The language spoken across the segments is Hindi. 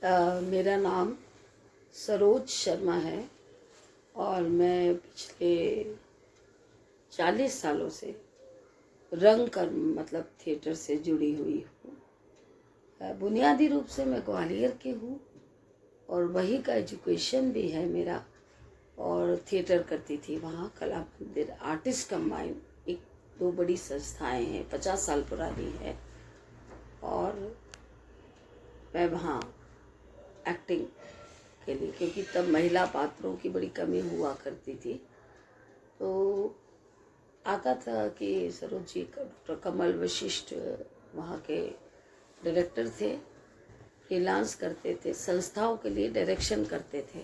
मेरा नाम सरोज शर्मा है और मैं पिछले 40 सालों से रंग कर्म मतलब थिएटर से जुड़ी हुई हूँ। बुनियादी रूप से मैं ग्वालियर की हूँ और वही का एजुकेशन भी है मेरा, और थिएटर करती थी वहाँ। कला मंदिर, आर्टिस्ट कंबाइन, एक दो बड़ी संस्थाएं हैं, 50 साल पुरानी है, और मैं वहाँ एक्टिंग के लिए, क्योंकि तब महिला पात्रों की बड़ी कमी हुआ करती थी, तो आता था कि सरोज जी, डॉक्टर कमल वशिष्ठ वहाँ के डायरेक्टर थे, फ्रीलांस करते थे, संस्थाओं के लिए डायरेक्शन करते थे।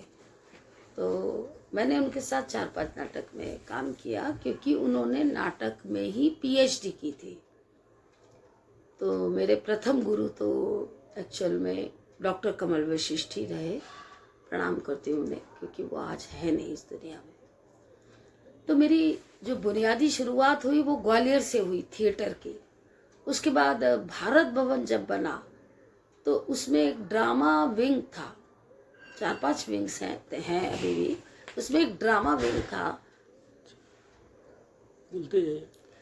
तो मैंने उनके साथ 4-5 नाटक में काम किया, क्योंकि उन्होंने नाटक में ही पीएचडी की थी। तो मेरे प्रथम गुरु तो एक्चुअल में डॉक्टर कमल वशिष्ठ ही रहे। प्रणाम करती हूँ उन्हें, क्योंकि वो आज है नहीं इस दुनिया में। तो मेरी जो बुनियादी शुरुआत हुई वो ग्वालियर से हुई थिएटर की। उसके बाद भारत भवन जब बना तो उसमें एक ड्रामा विंग था, 4-5 विंग्स हैं अभी भी। उसमें एक ड्रामा विंग था,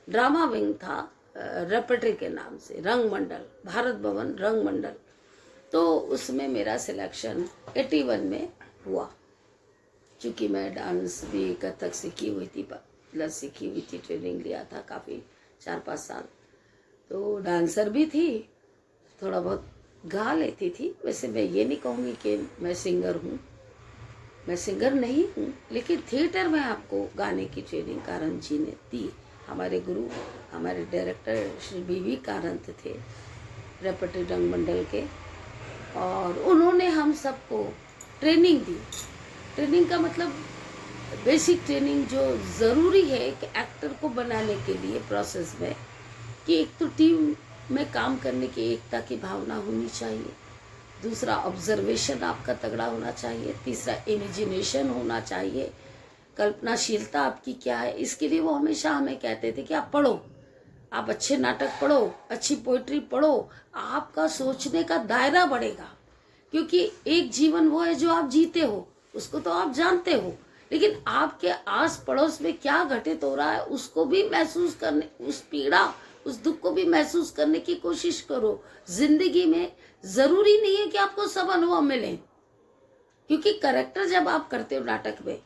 ड्रामा विंग था रेपर्टरी के नाम से, रंग मंडल, भारत भवन रंग मंडल। तो उसमें मेरा सिलेक्शन 81 में हुआ। चूँकि मैं डांस भी, कथक सीखी हुई थी, प्लस सीखी हुई थी, ट्रेनिंग लिया था काफ़ी 4-5 साल, तो डांसर भी थी, थोड़ा बहुत गा लेती थी। वैसे मैं ये नहीं कहूँगी कि मैं सिंगर हूँ, मैं सिंगर नहीं हूँ, लेकिन थिएटर में आपको गाने की ट्रेनिंग कारंत जी ने दी। हमारे गुरु, हमारे डायरेक्टर श्री BV कारंत थे, रेपर्टरी रंग मंडल के, और उन्होंने हम सबको ट्रेनिंग दी। ट्रेनिंग का मतलब बेसिक ट्रेनिंग जो ज़रूरी है एक एक्टर को बनाने के लिए प्रोसेस में, कि एक तो टीम में काम करने की एकता की भावना होनी चाहिए, दूसरा ऑब्जर्वेशन आपका तगड़ा होना चाहिए, तीसरा इमेजिनेशन होना चाहिए, कल्पनाशीलता आपकी क्या है। इसके लिए वो हमेशा हमें कहते थे कि आप पढ़ो, आप अच्छे नाटक पढ़ो, अच्छी पोइट्री पढ़ो, आपका सोचने का दायरा बढ़ेगा। क्योंकि एक जीवन वो है जो आप जीते हो, उसको तो आप जानते हो, लेकिन आपके आस पड़ोस में क्या घटित हो रहा है उसको भी महसूस करने, उस पीड़ा, उस दुख को भी महसूस करने की कोशिश करो। जिंदगी में जरूरी नहीं है कि आपको सब अनुभव मिले, क्योंकि करेक्टर जब आप करते हो नाटक में,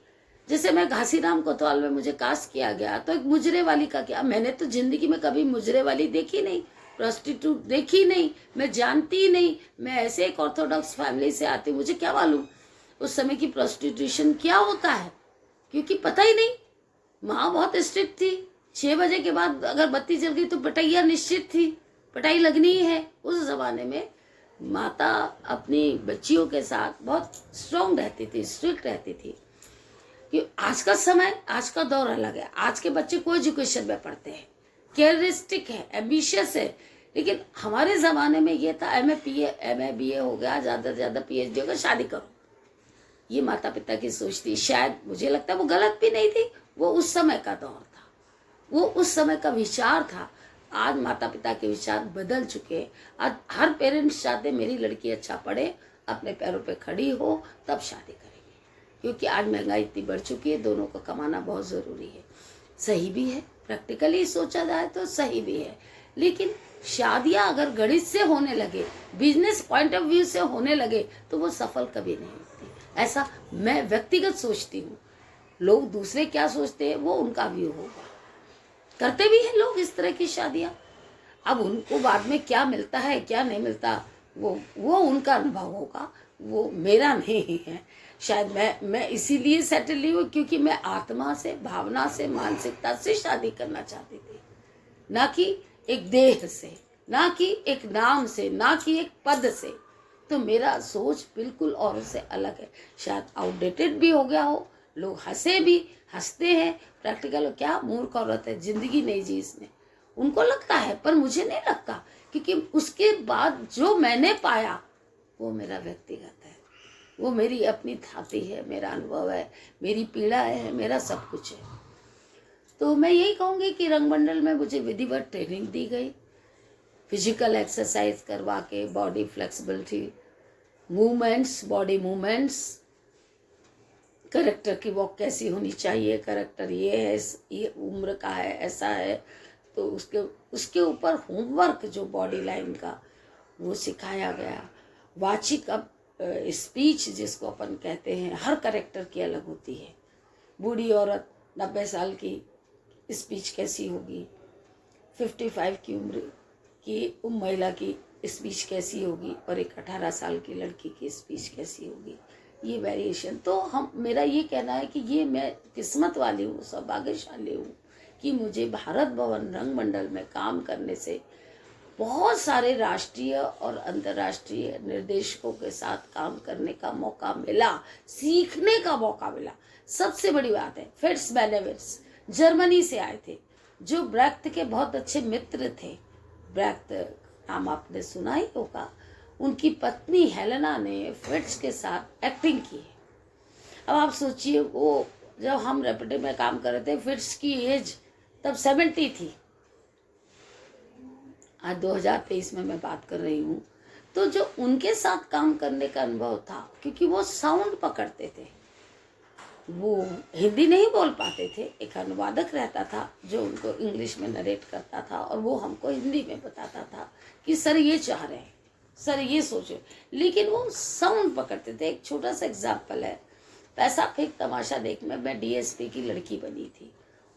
जैसे मैं घासीराम कोतवाल में मुझे कास्ट किया गया, तो एक मुजरे वाली का क्या, मैंने तो जिंदगी में कभी मुजरे वाली देखी नहीं, प्रोस्टिट्यूट देखी नहीं, मैं जानती ही नहीं। मैं ऐसे एक ऑर्थोडॉक्स फैमिली से आती हूँ, मुझे क्या मालूम उस समय की प्रोस्टिट्यूशन क्या होता है, क्योंकि पता ही नहीं। माँ बहुत स्ट्रिक्ट थी, 6 बजे के बाद अगर बत्ती जल गई तो पिटाइया निश्चित थी, पिटाई लगनी ही है। उस जमाने में माता अपनी बच्चियों के साथ बहुत स्ट्रॉन्ग रहती थी, स्ट्रिक्ट रहती थी। कि आज का समय, आज का दौर अलग है। आज के बच्चे को एजुकेशन में पढ़ते हैं, कैरियरिस्टिक है, एम्बिशियस है, लेकिन हमारे जमाने में ये था MA BA हो गया, ज्यादा से ज्यादा PhD हो गया, शादी करो। ये माता पिता की सोच थी। शायद मुझे लगता है वो गलत भी नहीं थी, वो उस समय का दौर था, वो उस समय का विचार था। आज माता पिता के विचार बदल चुके हैं। आज हर पेरेंट्स चाहते मेरी लड़की अच्छा पढ़े, अपने पैरों पे खड़ी हो, तब शादी करेंगे, क्योंकि आज महंगाई इतनी बढ़ चुकी है, दोनों को कमाना बहुत ज़रूरी है। सही भी है, प्रैक्टिकली सोचा जाए तो सही भी है, लेकिन शादियां अगर गणित से होने लगे, बिजनेस पॉइंट ऑफ व्यू से होने लगे, तो वो सफल कभी नहीं होती। ऐसा मैं व्यक्तिगत सोचती हूँ। लोग दूसरे क्या सोचते हैं वो उनका व्यू होगा, करते भी हैं लोग इस तरह की शादियां। अब उनको बाद में क्या मिलता है क्या नहीं मिलता, वो उनका अनुभव होगा, वो मेरा नहीं है। शायद मैं इसीलिए सेटल नहीं हुई क्योंकि मैं आत्मा से, भावना से, मानसिकता से शादी करना चाहती थी, ना कि एक देह से, ना कि एक नाम से, ना कि एक पद से। तो मेरा सोच बिल्कुल औरों से अलग है। शायद आउटडेटेड भी हो गया हो, लोग हंसते हैं, प्रैक्टिकल क्या मूर्ख औरत है, जिंदगी नहीं जी इसने, उनको लगता है, पर मुझे नहीं लगता, क्योंकि उसके बाद जो मैंने पाया वो मेरा व्यक्तिगत है, वो मेरी अपनी धाती है, मेरा अनुभव है, मेरी पीड़ा है, मेरा सब कुछ है। तो मैं यही कहूँगी कि रंगमंडल में मुझे विधिवत ट्रेनिंग दी गई, फिजिकल एक्सरसाइज करवा के, body flexibility, movements, body movements, character की वॉक कैसी होनी चाहिए, करेक्टर ये है, ये उम्र का है, ऐसा है, तो उसके उसके ऊपर होमवर्क जो बॉडी लाइन का वो सिखाया गया। वाचिक अब स्पीच जिसको अपन कहते हैं, हर करेक्टर की अलग होती है। बूढ़ी औरत 90 साल की स्पीच कैसी होगी, 55 की उम्र की महिला की स्पीच कैसी होगी, और एक 18 साल की लड़की की स्पीच कैसी होगी, ये वेरिएशन। तो हम, मेरा ये कहना है कि ये मैं किस्मत वाली हूँ, सौभाग्यशाली हूँ कि मुझे भारत भवन रंग मंडल में काम करने से बहुत सारे राष्ट्रीय और अंतर्राष्ट्रीय निर्देशकों के साथ काम करने का मौका मिला, सीखने का मौका मिला। सबसे बड़ी बात है, फिट्स बेनेविट्स जर्मनी से आए थे, जो ब्रेख्त के बहुत अच्छे मित्र थे। ब्रेख्त नाम आपने सुना ही होगा। उनकी पत्नी हेलेना ने फिट्स के साथ एक्टिंग की है। अब आप सोचिए, वो जब हम रेपटी में काम कर रहे थे, फिट्स की एज तब 70 थी। आज 2023 में मैं बात कर रही हूँ। तो जो उनके साथ काम करने का अनुभव था, क्योंकि वो साउंड पकड़ते थे, वो हिंदी नहीं बोल पाते थे, एक अनुवादक रहता था जो उनको इंग्लिश में नरेट करता था, और वो हमको हिंदी में बताता था कि सर ये चाह रहे हैं, सर ये सोचो, लेकिन वो साउंड पकड़ते थे। एक छोटा सा एग्जाम्पल है, पैसा फेंक तमाशा देख में मैं डीएसपी की लड़की बनी थी,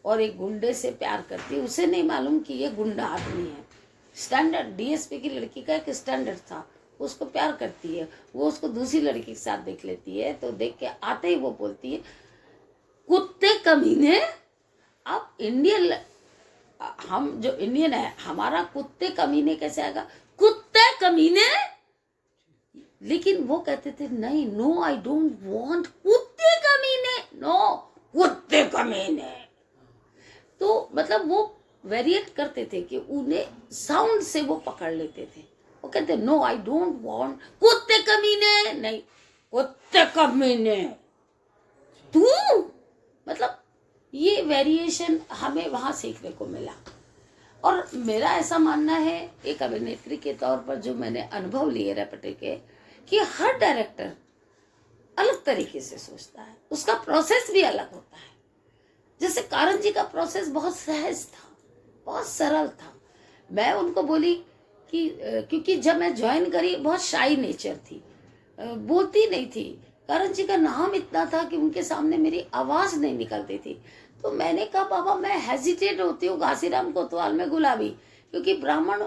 और एक गुंडे से प्यार करती, उसे नहीं मालूम कि ये गुंडा आदमी है। स्टैंडर्ड डीएसपी की लड़की का एक स्टैंडर्ड था, उसको प्यार करती है, वो उसको दूसरी लड़की के साथ देख लेती है, तो देख के आते ही वो बोलती है, कुत्ते कमीने। अब इंडियन, हम जो इंडियन है, हमारा कुत्ते कमीने कैसे आएगा, कुत्ते कमीने। लेकिन वो कहते थे नहीं, नो आई डोंट वांट कुत्ते कमीने, नो कुत्ते कमीने। तो मतलब वो वेरिएट करते थे कि उन्हें साउंड से वो पकड़ लेते थे। वो कहते नो आई डोंट वांट कुत्ते कमीने, नहीं कुत्ते कमीने तू। मतलब ये वेरिएशन हमें वहां सीखने को मिला। और मेरा ऐसा मानना है, एक अभिनेत्री के तौर पर जो मैंने अनुभव लिए रेपटी के, कि हर डायरेक्टर अलग तरीके से सोचता है, उसका प्रोसेस भी अलग होता है। जैसे कारण जी का प्रोसेस बहुत सहज था, बहुत सरल था। मैं उनको बोली कि क्योंकि जब मैं ज्वाइन करी बहुत शाई नेचर थी, बोलती नहीं थी। कारण जी का नाम इतना था कि उनके सामने मेरी आवाज नहीं निकलती थी। तो मैंने कहा बाबा मैं हेजिटेट होती हूँ घासीराम कोतवाल में गुलाबी, क्योंकि ब्राह्मण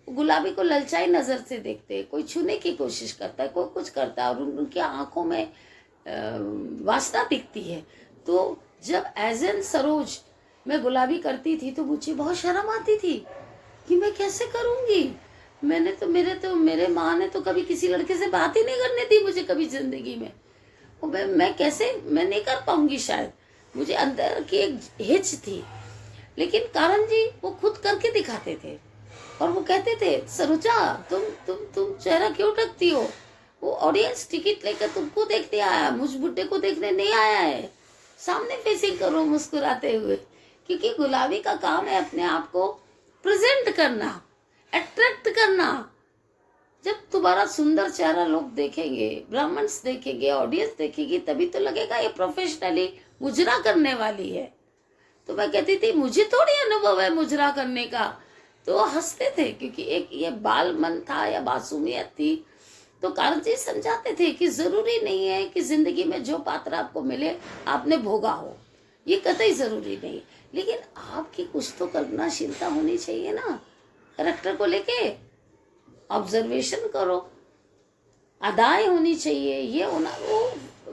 गुलाबी को ललचाई नजर से देखते हैं, कोई छूने की कोशिश करता है, कोई कुछ करता है, और उनकी आंखों में वासना दिखती है। तो जब एज एन सरोज मैं गुलाबी करती थी तो मुझे बहुत शर्म आती थी कि मैं कैसे करूंगी। मेरे माँ ने तो कभी किसी लड़के से बात ही नहीं करने दी मुझे कभी जिंदगी में। मैं कैसे, मैं नहीं कर पाऊंगी शायद, मुझे अंदर की एक हिच थी। लेकिन कारण जी वो खुद करके दिखाते थे, और वो कहते थे सरोजा तुम चेहरा क्यों ढकती हो, वो ऑडियंस टिकट लेकर तुमको देखने आया, मुझ बुड्ढे को देखने नहीं आया है, सामने फेसिंग करो मुस्कुराते हुए। क्योंकि गुलाबी का काम है अपने आप को प्रेजेंट करना, अट्रैक्ट करना। जब तुम्हारा सुंदर चेहरा लोग देखेंगे, ब्राह्मण्स देखेंगे, ऑडियंस देखेगी, तभी तो लगेगा ये प्रोफेशनली मुजरा करने वाली है। तो मैं कहती थी मुझे थोड़ी अनुभव है मुजरा करने का। तो वो हंसते थे, क्योंकि एक ये बाल मन था या मासूमियत थी। तो कारण जी समझाते थे कि जरूरी नहीं है कि जिंदगी में जो पात्र आपको मिले आपने भोगा हो, ये कतई जरूरी नहीं, लेकिन आपकी कुछ तो कल्पनाशीलता होनी चाहिए ना, कैरेक्टर को लेके ऑब्जर्वेशन करो, अदाएं होनी चाहिए, ये होना।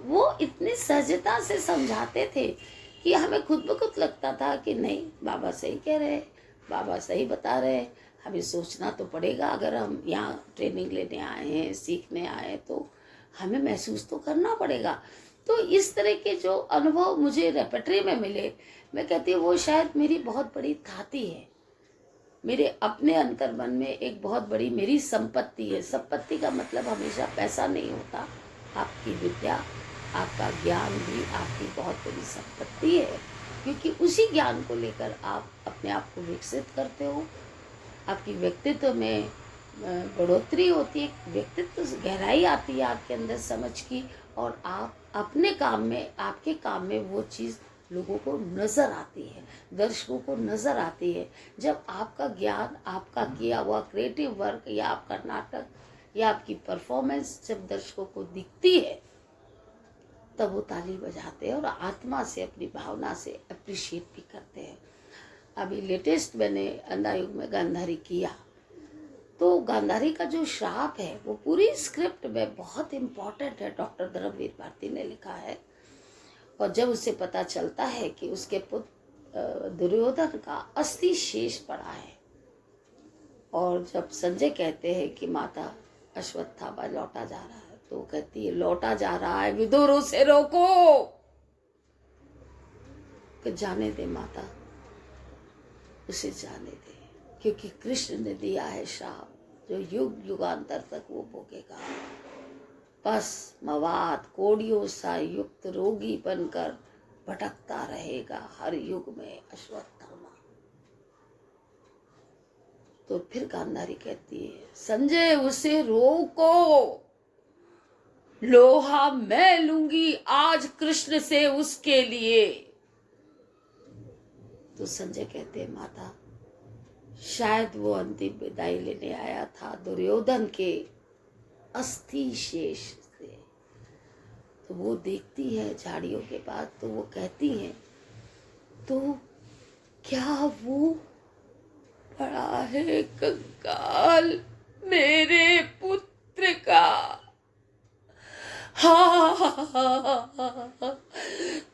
वो इतनी सहजता से समझाते थे कि हमें खुद ब खुद लगता था कि नहीं बाबा सही कह रहे, बाबा सही बता रहे, हमें सोचना तो पड़ेगा। अगर हम यहाँ ट्रेनिंग लेने आए हैं, सीखने आए, तो हमें महसूस तो करना पड़ेगा। तो इस तरह के जो अनुभव मुझे रेपट्री में मिले, मैं कहती हूँ वो शायद मेरी बहुत बड़ी थाती है, मेरे अपने अंतर्मन में एक बहुत बड़ी मेरी संपत्ति है। संपत्ति का मतलब हमेशा पैसा नहीं होता, आपकी विद्या, आपका ज्ञान भी आपकी बहुत बड़ी संपत्ति है, क्योंकि उसी ज्ञान को लेकर आप अपने आप को विकसित करते हो, आपकी व्यक्तित्व में बढ़ोतरी होती है, व्यक्तित्व गहराई आती है आपके अंदर समझ की, और आप अपने काम में, आपके काम में वो चीज़ लोगों को नज़र आती है, दर्शकों को नज़र आती है। जब आपका ज्ञान, आपका किया हुआ क्रिएटिव वर्क या आपका नाटक या आपकी परफॉर्मेंस जब दर्शकों को दिखती है, तब वो ताली बजाते हैं और आत्मा से, अपनी भावना से अप्रिशिएट भी करते हैं। अभी लेटेस्ट मैंने अंधायुग में गांधारी किया, तो गांधारी का जो श्राप है वो पूरी स्क्रिप्ट में बहुत इम्पोर्टेंट है, डॉक्टर धर्मवीर भारती ने लिखा है। और जब उसे पता चलता है कि उसके पुत्र दुर्योधन का अस्थि शेष पड़ा है, और जब संजय कहते हैं कि माता अश्वत्थामा लौटा जा रहा है, तो वो कहती है लौटा जा रहा है, विदुर उसे रोको, कि जाने दे माता, उसे जाने दे, क्योंकि कृष्ण ने दिया है श्राप जो युग युगांतर तक वो भोगेगा। बस मवाद कोड़ियों सा युक्त रोगी बनकर भटकता रहेगा हर युग में अश्वत्थामा। तो फिर गांधारी कहती है संजय उसे रोको, लोहा मैं लूंगी आज कृष्ण से उसके लिए। तो संजय कहते हैं माता, शायद वो अंतिम विदाई लेने आया था दुर्योधन के अस्थि शेष से। तो वो देखती है झाड़ियों के पास, तो वो कहती हैं तो क्या वो पड़ा है कंकाल मेरे पुत्र का? हाँ,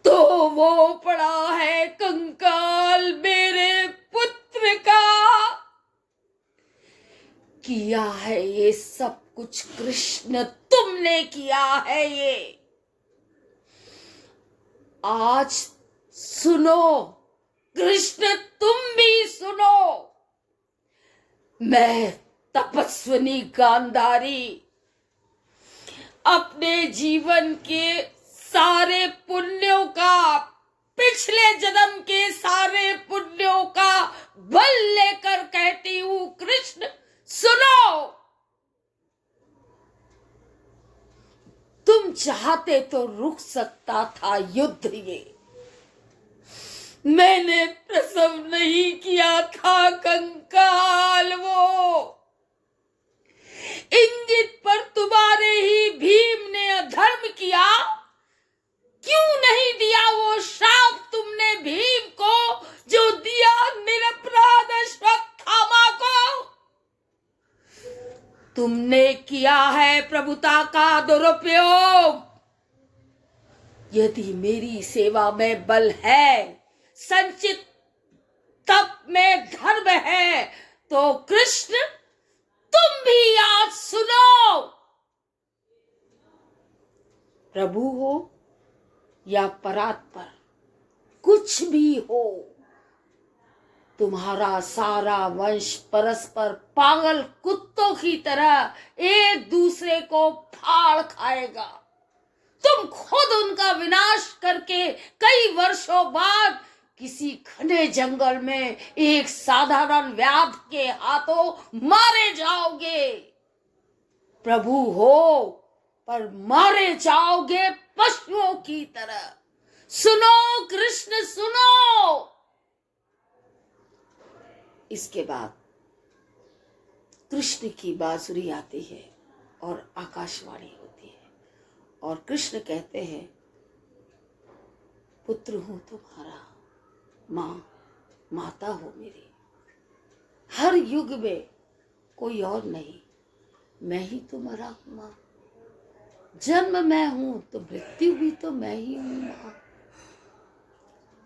तो वो पड़ा है कंकाल मेरे पुत्र का। किया है ये सब कुछ कृष्ण, तुमने किया है ये। आज सुनो कृष्ण, तुम भी सुनो। मैं तपस्विनी गांधारी अपने जीवन के सारे पुण्यों का, पिछले जन्म के सारे पुण्यों का बल लेकर कहती हूं कृष्ण सुनो। तुम चाहते तो रुक सकता था युद्ध ये, मैंने प्रसव नहीं किया था कंकाल वो। इंगित पर तुम्हारे ही भीम ने अधर्म किया, क्यों नहीं दिया वो श्राप तुमने भीम को जो दिया निरपराध अश्वत्थामा को? तुमने किया है प्रभुता का दुरुपयोग। यदि मेरी सेवा में बल है, संचित तप में धर्म है, तो कृष्ण तुम भी आज सुनो। प्रभु हो या परात्पर, कुछ भी हो, तुम्हारा सारा वंश परस्पर पागल कुत्तों की तरह एक दूसरे को फाड़ खाएगा। तुम खुद उनका विनाश करके कई वर्षों बाद किसी घने जंगल में एक साधारण व्याध के हाथों मारे जाओगे। प्रभु हो पर मारे जाओगे पशुओं की तरह। सुनो कृष्ण सुनो। इसके बाद कृष्ण की बांसुरी आती है और आकाशवाणी होती है, और कृष्ण कहते हैं पुत्र हूं तुम्हारा, माँ माता हो मेरी। हर युग में कोई और नहीं, मैं ही तुम्हारा हूं माँ। जन्म मैं हूं तो मृत्यु भी तो मैं ही हूं माँ।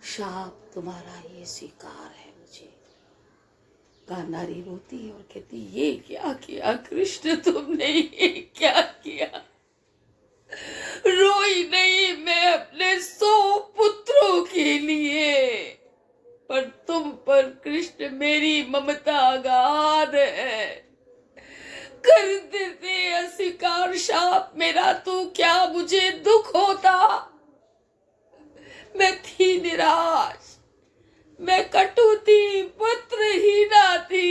शाप तुम्हारा ये स्वीकार है मुझे। गांधारी रोती है और कहती ये क्या किया कृष्ण, तुमने ये क्या किया? रोई नहीं मैं अपने 100 पुत्रों के लिए, पर तुम पर कृष्ण मेरी ममता अगाध है। कर देते अस्वीकार शाप मेरा, तू क्या मुझे दुख होता? मैं थी निराश, मैं कटु थी, पुत्रहीना थी।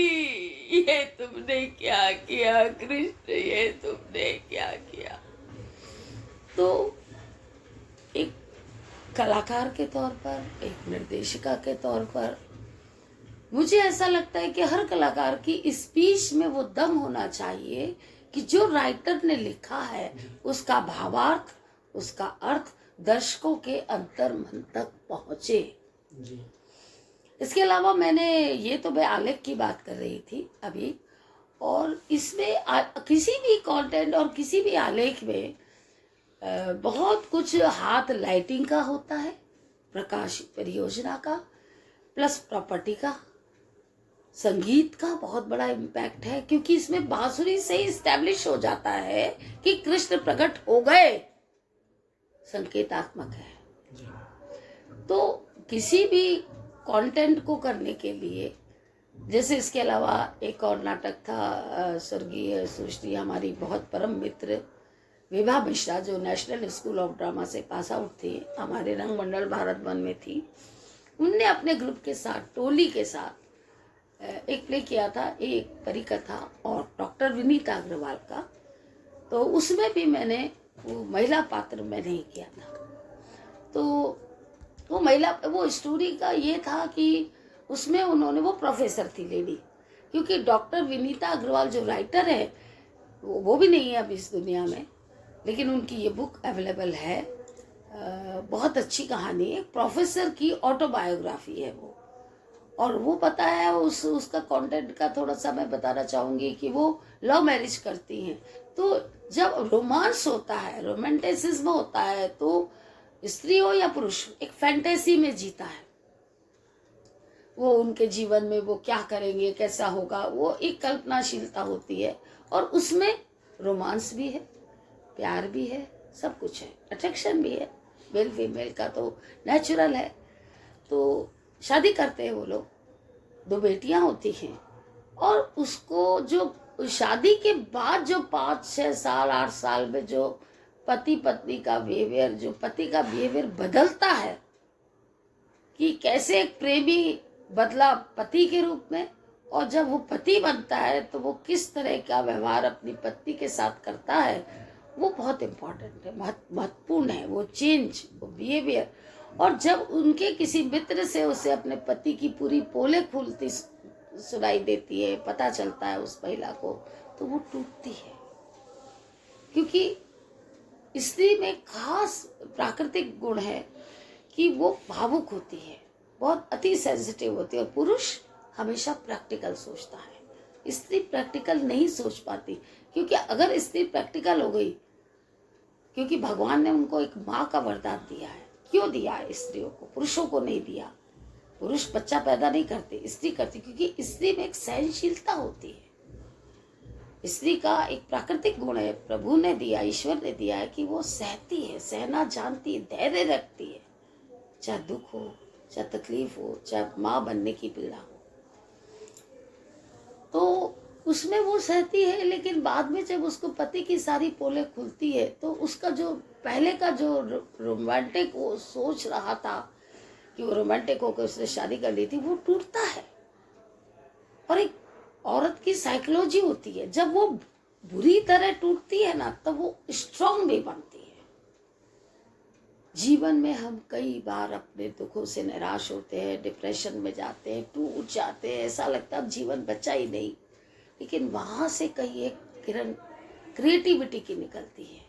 ये तुमने क्या किया कृष्ण, ये तुमने क्या किया। तो एक कलाकार के तौर पर, एक निर्देशिका के तौर पर मुझे ऐसा लगता है कि हर कलाकार की स्पीच में वो दम होना चाहिए कि जो राइटर ने लिखा है उसका भावार्थ, उसका अर्थ दर्शकों के अंतर मन तक पहुंचे। इसके अलावा मैं आलेख की बात कर रही थी अभी, और इसमें किसी भी कंटेंट और किसी भी आलेख में बहुत कुछ हाथ लाइटिंग का होता है, प्रकाश परियोजना का, प्लस प्रॉपर्टी का, संगीत का बहुत बड़ा इम्पैक्ट है, क्योंकि इसमें बांसुरी से ही स्टैब्लिश हो जाता है कि कृष्ण प्रकट हो गए, संकेतात्मक है। तो किसी भी कंटेंट को करने के लिए, जैसे इसके अलावा एक और नाटक था, स्वर्गीय सुश्री हमारी बहुत परम मित्र विभा मिश्रा, जो नेशनल स्कूल ऑफ ड्रामा से पास आउट थी, हमारे रंग मंडल भारत वन में थी। उनने अपने ग्रुप के साथ, टोली के साथ एक प्ले किया था, एक परिकथा और डॉक्टर विनीता अग्रवाल का। तो उसमें भी मैंने वो महिला पात्र में नहीं किया था। तो वो स्टोरी का ये था कि उसमें उन्होंने, वो प्रोफेसर थी लेडी, क्योंकि डॉक्टर विनीता अग्रवाल जो राइटर है वो भी नहीं है अब इस दुनिया में, लेकिन उनकी ये बुक अवेलेबल है। बहुत अच्छी कहानी है, प्रोफेसर की ऑटोबायोग्राफी है वो। और वो पता है उसका कंटेंट का थोड़ा सा मैं बताना चाहूंगी कि वो लव मैरिज करती हैं। तो जब रोमांस होता है, रोमांटिसिज्म होता है, तो स्त्री हो या पुरुष एक फैंटेसी में जीता है। वो उनके जीवन में वो क्या करेंगे, कैसा होगा, वो एक कल्पनाशीलता होती है। और उसमें रोमांस भी है, प्यार भी है, सब कुछ है, अट्रैक्शन भी है, मेल फीमेल का तो नेचुरल है। तो शादी करते हैं वो लोग, 2 बेटियां होती हैं, और उसको जो शादी के बाद जो 5-6 साल 8 साल में जो पति पत्नी का बिहेवियर, जो पति का बिहेवियर बदलता है, कि कैसे एक प्रेमी बदला पति के रूप में, और जब वो पति बनता है तो वो किस तरह का व्यवहार अपनी पत्नी के साथ करता है, वो बहुत इम्पोर्टेंट है, महत्वपूर्ण है वो चेंज, वो बिहेवियर। और जब उनके किसी मित्र से उसे अपने पति की पूरी पोले खुलती सुनाई देती है, पता चलता है उस महिला को, तो वो टूटती है। क्योंकि स्त्री में खास प्राकृतिक गुण है कि वो भावुक होती है, बहुत अति सेंसिटिव होती है, और पुरुष हमेशा प्रैक्टिकल सोचता है। स्त्री प्रैक्टिकल नहीं सोच पाती, क्योंकि अगर स्त्री प्रैक्टिकल हो गई, क्योंकि भगवान ने उनको एक माँ का वरदान दिया है। क्यों दिया है स्त्रियों को, पुरुषों को नहीं दिया? पुरुष बच्चा पैदा नहीं करते, स्त्री करती, क्योंकि स्त्री में एक सहनशीलता होती है। स्त्री का एक प्राकृतिक गुण है, प्रभु ने दिया, ईश्वर ने दिया है, कि वो सहती है, सहना जानती है, धैर्य रखती है, चाहे दुख हो, चाहे तकलीफ हो, चाहे माँ बनने की पीड़ा हो। तो उसमें वो सहती है, लेकिन बाद में जब उसको पति की सारी पोले खुलती है, तो उसका जो पहले का जो रोमांटिक वो सोच रहा था कि वो रोमांटिक होकर उसने शादी कर ली थी, वो टूटता है। और एक औरत की साइकोलॉजी होती है, जब वो बुरी तरह टूटती है ना, तब वो स्ट्रांग भी बनती है। जीवन में हम कई बार अपने दुखों से निराश होते हैं, डिप्रेशन में जाते हैं, टूट जाते हैं, ऐसा लगता है अब जीवन बचा ही नहीं। लेकिन वहां से कहीं एक किरण क्रिएटिविटी की निकलती है,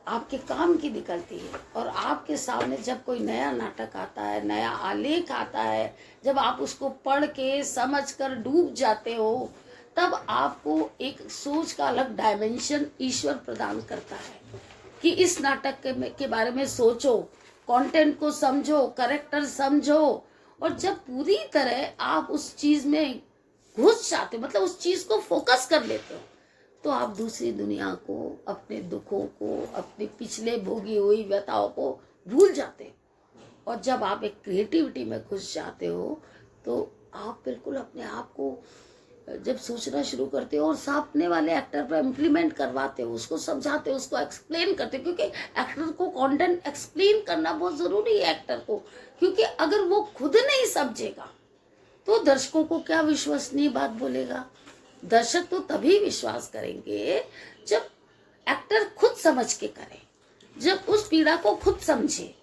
आपके काम की निकलती है। और आपके सामने जब कोई नया नाटक आता है, नया आलेख आता है, जब आप उसको पढ़ के समझ कर डूब जाते हो, तब आपको एक सोच का अलग डायमेंशन ईश्वर प्रदान करता है कि इस नाटक के बारे में सोचो, कंटेंट को समझो, कैरेक्टर समझो। और जब पूरी तरह आप उस चीज में घुस जाते हो, मतलब उस चीज को फोकस कर लेते हो, तो आप दूसरी दुनिया को, अपने दुखों को, अपने पिछले भोगी हुई व्यथाओं को भूल जाते हो। और जब आप एक क्रिएटिविटी में घुस जाते हो, तो आप बिल्कुल अपने आप को जब सोचना शुरू करते हो और सामने वाले एक्टर पर इम्प्लीमेंट करवाते हो, उसको समझाते हो, उसको एक्सप्लेन करते हो, क्योंकि एक्टर को कंटेंट एक्सप्लेन करना बहुत ज़रूरी है एक्टर को, क्योंकि अगर वो खुद नहीं समझेगा तो दर्शकों को क्या विश्वसनीय बात बोलेगा। दर्शक तो तभी विश्वास करेंगे जब एक्टर खुद समझ के करे, जब उस पीड़ा को खुद समझे।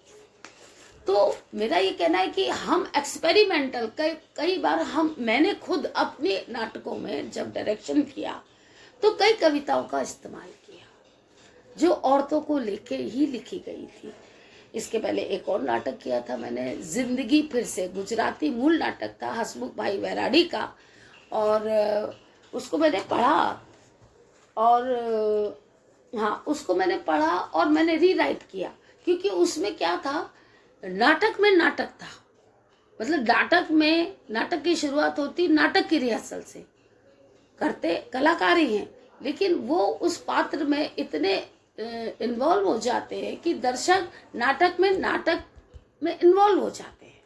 तो मेरा ये कहना है कि हम एक्सपेरिमेंटल कई बार मैंने खुद अपने नाटकों में जब डायरेक्शन किया तो कई कविताओं का इस्तेमाल किया जो औरतों को लेके ही लिखी गई थी। इसके पहले एक और नाटक किया था मैंने, जिंदगी फिर से, गुजराती मूल नाटक था हसमुख भाई वैराडी का, और उसको मैंने पढ़ा और हाँ उसको मैंने पढ़ा और मैंने रीराइट किया, क्योंकि उसमें क्या था, नाटक में नाटक था। मतलब नाटक की शुरुआत होती नाटक की रिहर्सल से, करते कलाकार ही हैं, लेकिन वो उस पात्र में इतने इन्वॉल्व हो जाते हैं कि दर्शक नाटक में इन्वॉल्व हो जाते हैं।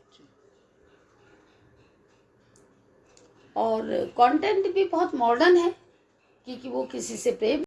और कंटेंट भी बहुत मॉडर्न है, क्योंकि वो किसी से प्रेम